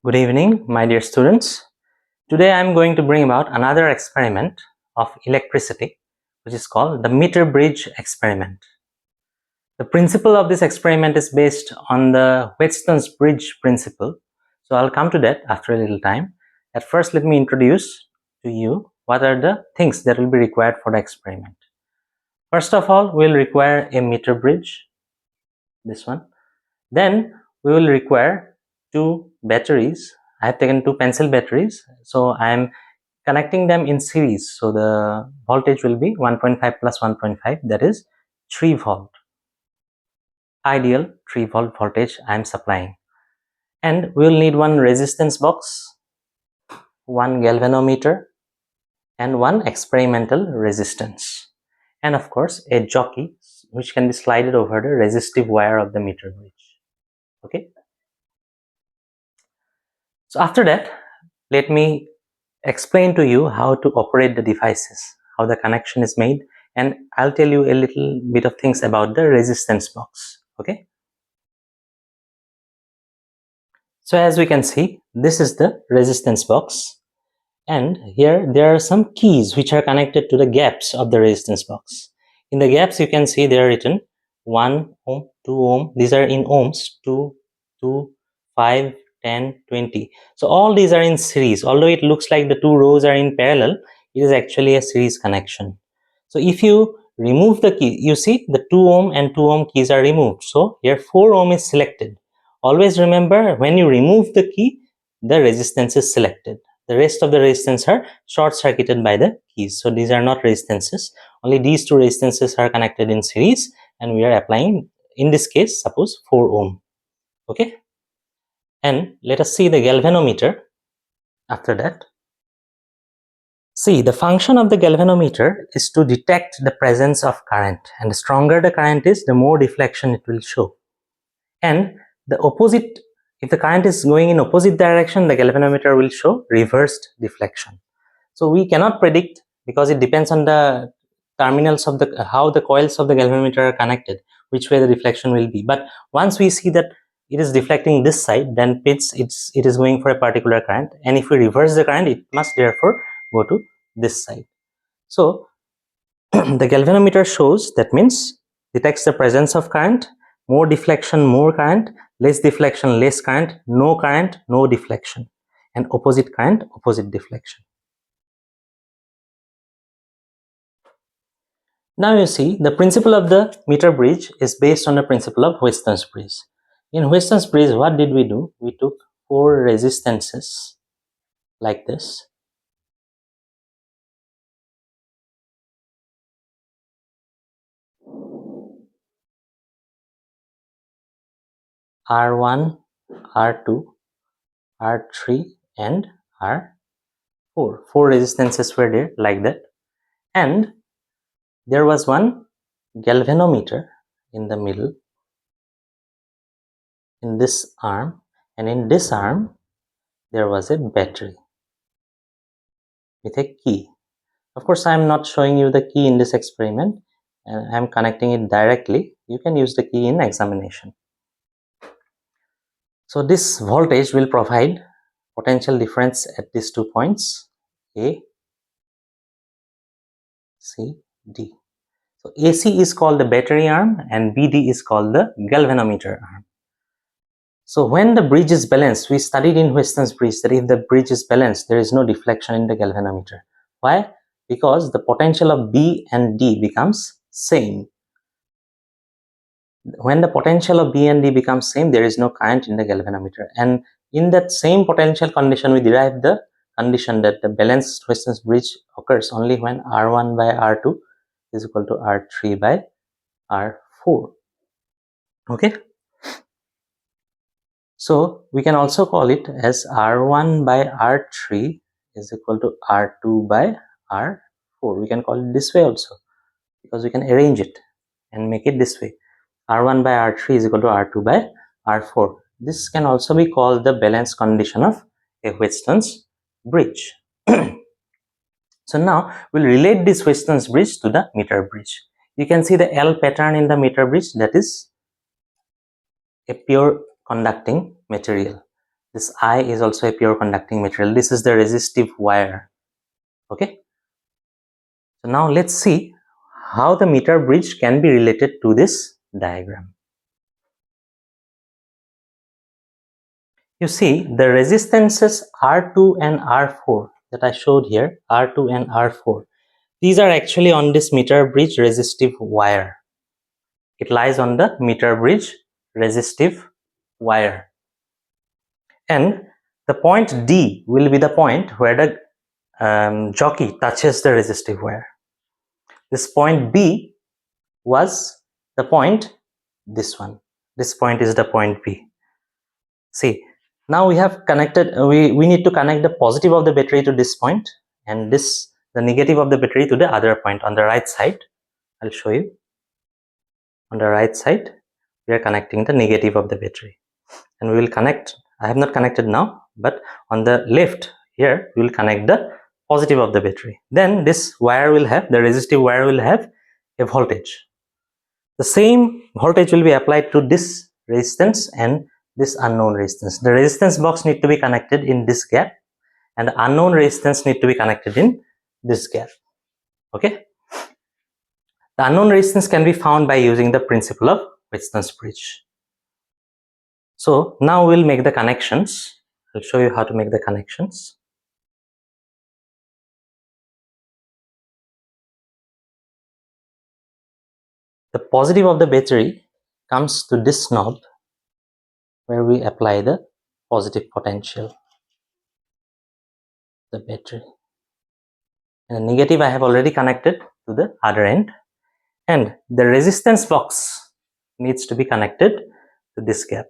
Good evening, my dear students. Today I am going to bring about another experiment of electricity, which is called the meter bridge experiment. The principle of this experiment is based on the Wheatstone's bridge principle. So I'll come to that after a little time. At first, let me introduce to you what are the things that will be required for the experiment. First of all, we'll require a meter bridge, this one. Then we will require two batteries. I have taken two pencil batteries, so I am connecting them in series. So the voltage will be 1.5 plus 1.5, that is 3 volt. Ideal 3 volt voltage I am supplying. And we will need one resistance box, one galvanometer, and one experimental resistance. And of course, a jockey which can be slided over the resistive wire of the meter bridge. Okay. So after that, let me explain to you how to operate the devices, how the connection is made, and I'll tell you a little bit of things about the resistance box. Okay. So as we can see, this is the resistance box, and here there are some keys which are connected to the gaps of the resistance box. In the gaps you can see they are written 1 ohm, 2 ohm, these are in ohms, 2, 2, 5, 10, 20. So all these are in series. Although it looks like the two rows are in parallel, it is actually a series connection. So if you remove the key, you see the 2 ohm and 2 ohm keys are removed. So here 4 ohm is selected. Always remember, when you remove the key, the resistance is selected. The rest of the resistance are short circuited by the keys. So these are not resistances. Only these two resistances are connected in series, and we are applying, in this case, suppose 4 ohm. Okay. And let us see the galvanometer after that. See, the function of the galvanometer is to detect the presence of current, and the stronger the current is, the more deflection it will show. And the opposite, if the current is going in opposite direction, the galvanometer will show reversed deflection. So we cannot predict, because it depends on the terminals of the, how the coils of the galvanometer are connected, which way the deflection will be. But once we see that it is deflecting this side, then it is going for a particular current, and if we reverse the current, it must therefore go to this side. So the galvanometer shows, that means detects the presence of current, more deflection, more current, less deflection, less current, no deflection, and opposite current, opposite deflection. Now you see, the principle of the meter bridge is based on the principle of Wheatstone's bridge. In Wheatstone's bridge, what did we do? We took 4 resistances like this. R1, R2, R3, and R4. 4 resistances were there like that. And there was one galvanometer in the middle, in this arm, and in this arm there was a battery with a key. Of course, I am not showing you the key in this experiment, and I am connecting it directly. You can use the key in examination. So this voltage will provide potential difference at these 2 points, A, C, D. So AC is called the battery arm and BD is called the galvanometer arm. So when the bridge is balanced, we studied in Wheatstone's bridge that if the bridge is balanced, there is no deflection in the galvanometer. Why? Because the potential of B and D becomes same. When the potential of B and D becomes same, there is no current in the galvanometer. And in that same potential condition, we derive the condition that the balanced Wheatstone's bridge occurs only when R1 by R2 is equal to R3 by R4. Okay. So we can also call it as R1 by R3 is equal to R2 by R4. We can call it this way also, because we can arrange it and make it this way. R1 by R3 is equal to R2 by R4. This can also be called the balance condition of a Wheatstone's bridge. So now we'll relate this Wheatstone's bridge to the meter bridge. You can see the L pattern in the meter bridge, that is a pure conducting material. This I is also a pure conducting material. This is the resistive wire. Okay. So now let's see how the meter bridge can be related to this diagram. You see the resistances R2 and R4 that I showed here, R2 and R4. These are actually on this meter bridge resistive wire. It lies on the meter bridge resistive wire. And the point D will be the point where the jockey touches the resistive wire. This point B was the point, this one. This point is the point B. See, now we have connected, we need to connect the positive of the battery to this point and the negative of the battery to the other point on the right side. I'll show you. On the right side, we are connecting the negative of the battery. And we will connect, I have not connected now, but on the left here, we will connect the positive of the battery. Then this wire will have, the resistive wire will have a voltage. The same voltage will be applied to this resistance and this unknown resistance. The resistance box need to be connected in this gap and the unknown resistance need to be connected in this gap. Okay. The unknown resistance can be found by using the principle of resistance bridge. So now we'll make the connections. I'll show you how to make the connections. The positive of the battery comes to this knob where we apply the positive potential, the battery. And the negative I have already connected to the other end. And the resistance box needs to be connected to this gap.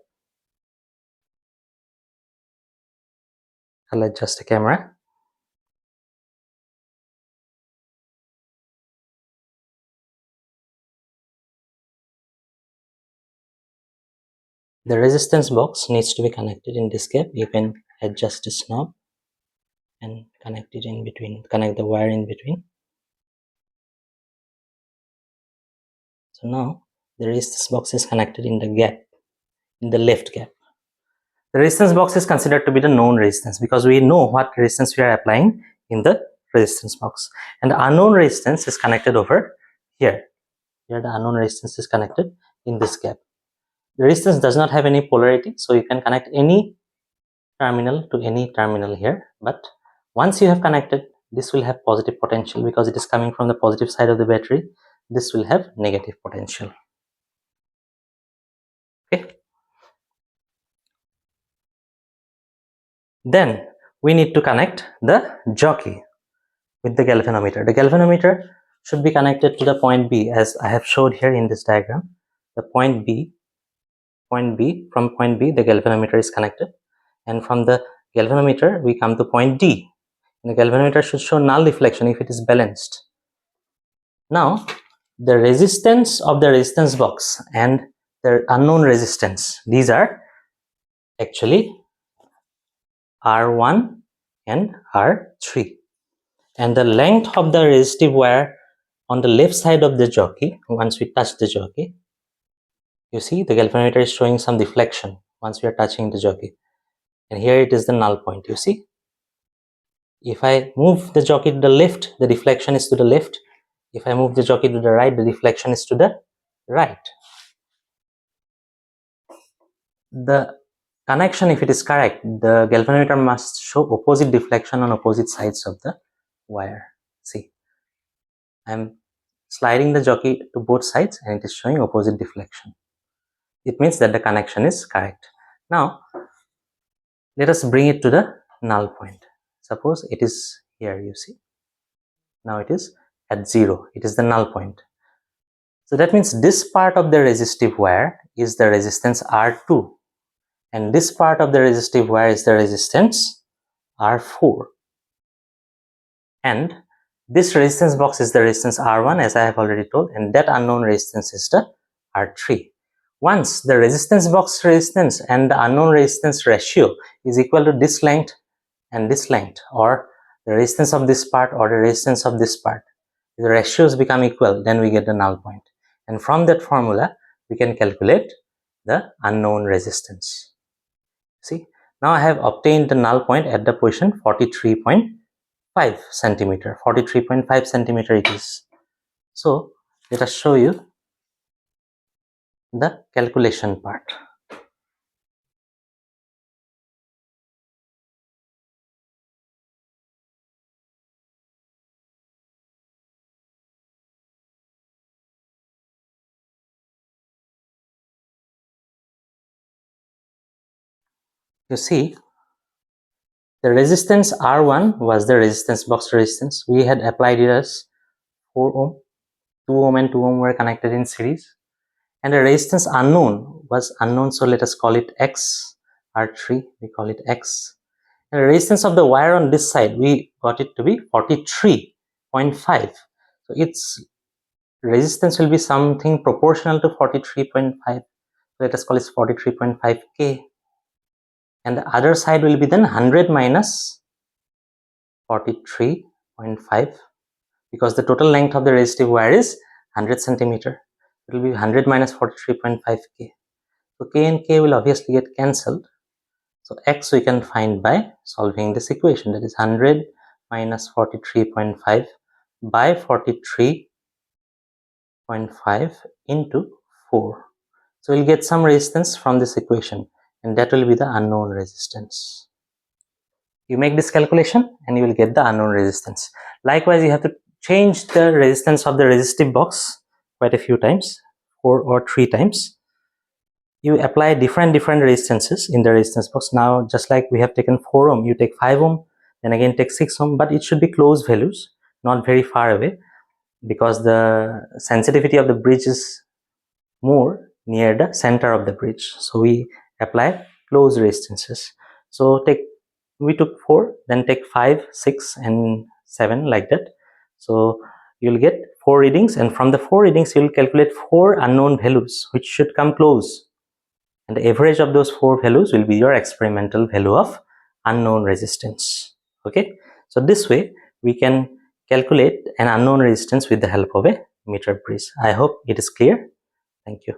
I'll adjust the camera. The resistance box needs to be connected in this gap. You can adjust this knob and connect it in between, connect the wire in between. So now the resistance box is connected in the gap, in the left gap. The resistance box is considered to be the known resistance because we know what resistance we are applying in the resistance box. And the unknown resistance is connected over here. Here the unknown resistance is connected in this gap. The resistance does not have any polarity, so you can connect any terminal to any terminal here. But once you have connected, this will have positive potential because it is coming from the positive side of the battery. This will have negative potential. Okay. Then we need to connect the jockey with the galvanometer. The galvanometer should be connected to the point B as I have showed here in this diagram. The point B, from point B the galvanometer is connected, and from the galvanometer we come to point D. And the galvanometer should show null deflection if it is balanced. Now the resistance of the resistance box and the unknown resistance, these are actually R1 and R3. And the length of the resistive wire on the left side of the jockey, once we touch the jockey, you see the galvanometer is showing some deflection once we are touching the jockey. And here it is the null point, you see. If I move the jockey to the left, the deflection is to the left. If I move the jockey to the right, the deflection is to the right. The connection, if it is correct, the galvanometer must show opposite deflection on opposite sides of the wire. See, I am sliding the jockey to both sides and it is showing opposite deflection. It means that the connection is correct. Now, let us bring it to the null point. Suppose it is here, you see. Now it is at 0. It is the null point. So that means this part of the resistive wire is the resistance R2. And this part of the resistive wire is the resistance R4. And this resistance box is the resistance R1 as I have already told, and that unknown resistance is the R3. Once the resistance box resistance and the unknown resistance ratio is equal to this length and this length, or the resistance of this part or the resistance of this part, the ratios become equal, then we get the null point. And from that formula, we can calculate the unknown resistance. See, Now I have obtained the null point at the position 43.5 centimeter. 43.5 centimeter it is. So let us show you the calculation part. You see, the resistance R1 was the resistance box resistance. We had applied it as 4 ohm. 2 ohm and 2 ohm were connected in series. And the resistance unknown was unknown, so let us call it X. R3, we call it X. And the resistance of the wire on this side, we got it to be 43.5. So its resistance will be something proportional to 43.5. Let us call it 43.5 K. And the other side will be then 100 minus 43.5, because the total length of the resistive wire is 100 centimeter. It will be 100 minus 43.5 K. So K and K will obviously get cancelled. So X we can find by solving this equation, that is 100 minus 43.5 by 43.5 into 4. So we'll get some resistance from this equation, and that will be the unknown resistance. You make this calculation and you will get the unknown resistance. Likewise, you have to change the resistance of the resistive box quite a few times, 4 or 3 times. You apply different resistances in the resistance box. Now, just like we have taken 4 ohm, you take 5 ohm, then again take 6 ohm, but it should be close values, not very far away, because the sensitivity of the bridge is more near the center of the bridge. So we apply close resistances. So we took 4, then take 5, 6 and 7, like that. So you'll get 4 readings, and from the 4 readings you'll calculate 4 unknown values which should come close, and the average of those 4 values will be your experimental value of unknown resistance. Okay, so this way we can calculate an unknown resistance with the help of a meter bridge. I hope it is clear. Thank you.